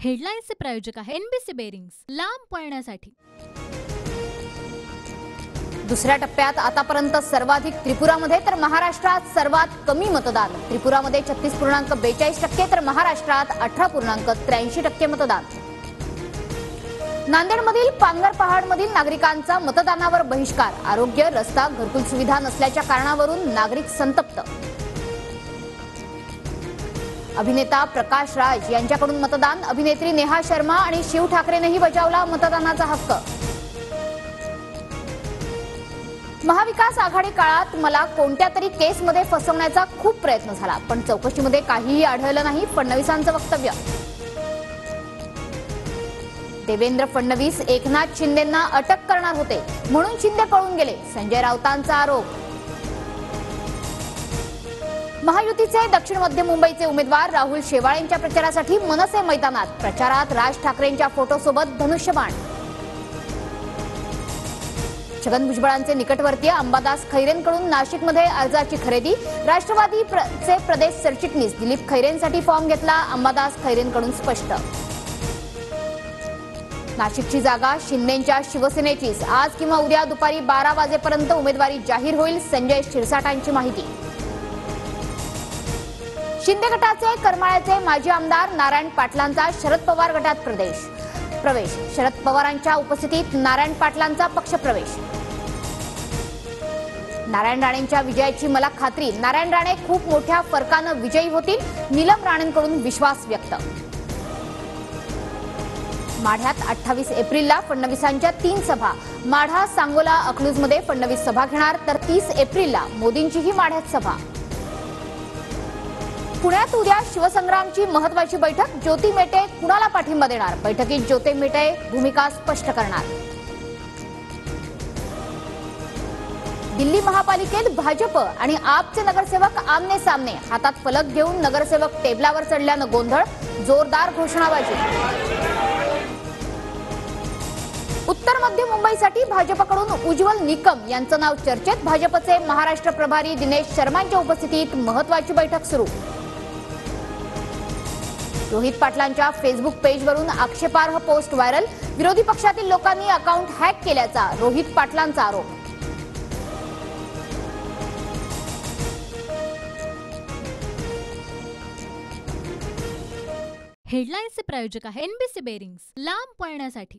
हेडलाईन्सचे प्रायोजक आहे NBC bearings, लांब पळण्यासाठी। दुसऱ्या टप्प्यात आतापर्यंत सर्वाधिक त्रिपुरामध्ये तर महाराष्ट्रात सर्वात कमी मतदान। त्रिपुरामध्ये 36.42% तर महाराष्ट्रात 18.83% मतदान। नांदेडमधील पानघर पहाडमधील नागरिकांचा मतदानावर बहिष्कार। आरोग्य, रस्ता, घरकुल सुविधा नसल्याच्या कारणावरून नागरिक संतप्त। अभिनेता प्रकाश राज यांच्याकडून मतदान। अभिनेत्री नेहा शर्मा आणि शिव ठाकरेंनीही बजावला मतदानाचा हक्क। महाविकास आघाडी काळात मला कोणत्या तरी केसमध्ये फसवण्याचा खूप प्रयत्न झाला, पण चौकशीमध्ये काहीही आढळलं नाही, फडणवीसांचं वक्तव्य। देवेंद्र फडणवीस एकनाथ शिंदेंना अटक करणार होते म्हणून शिंदे पळून गेले, संजय राऊतांचा आरोप। महायुतीचे दक्षिण मध्य मुंबईचे उमेदवार राहुल शेवाळेंच्या प्रचारासाठी मनसे मैदानात। प्रचारात राज ठाकरेंच्या फोटोसोबत धनुष्यबाण। छगन भुजबळांचे निकटवर्तीय अंबादास खैरेंकडून नाशिकमध्ये अर्जाची खरेदी। राष्ट्रवादीचे प्रदेश सरचिटणीस दिलीप खैरेंसाठी फॉर्म घेतला, अंबादास खैरेंकडून स्पष्ट। नाशिकची जागा शिंदेंच्या शिवसेनेचीच। आज किंवा उद्या दुपारी 12 वाजेपर्यंत उमेदवारी जाहीर होईल, संजय शिरसाटांची माहिती। शिंदे गटाचे करमाळ्याचे माजी आमदार नारायण पाटलांचा शरद पवार गटात प्रवेश। शरद पवारांच्या उपस्थितीत नारायण पाटलांचा पक्षप्रवेश। नारायण राणेंच्या विजयाची मला खात्री। नारायण राणे खूप मोठ्या फरकानं विजयी होतील, नीलम राणेंकडून विश्वास व्यक्त। माढ्यात 28 एप्रिलला फडणवीसांच्या 3 सभा। माढा, सांगोला, अकलूजमध्ये फडणवीस सभा घेणार, तर 30 एप्रिलला मोदींचीही माढ्यात सभा। पुण्यात उद्या शिवसंग्रामची महत्वाची बैठक। ज्योती मेटे कुणाला पाठिंबा देणार? बैठकीत ज्योती मेटे भूमिका स्पष्ट करणार। दिल्ली महापालिकेत भाजप आणि आपचे नगरसेवक आमने सामने। हातात फलक घेऊन नगरसेवक टेबलावर चढल्यानं गोंधळ, जोरदार घोषणाबाजी। उत्तर मध्य मुंबईसाठी भाजपकडून उज्ज्वल निकम यांचं नाव चर्चेत। भाजपचे महाराष्ट्र प्रभारी दिनेश शर्मांच्या उपस्थितीत महत्वाची बैठक सुरू। रोहित पाटलांच्या फेसबुक पेजवरून आक्षेपार्ह पोस्ट व्हायरल। विरोधी पक्षातील लोकांनी अकाउंट हॅक केल्याचा रोहित पाटलांचा आरोप। हेडलाईन्सचे प्रायोजक आहे एनबीसी बेरिंग्स, लांब पळण्यासाठी।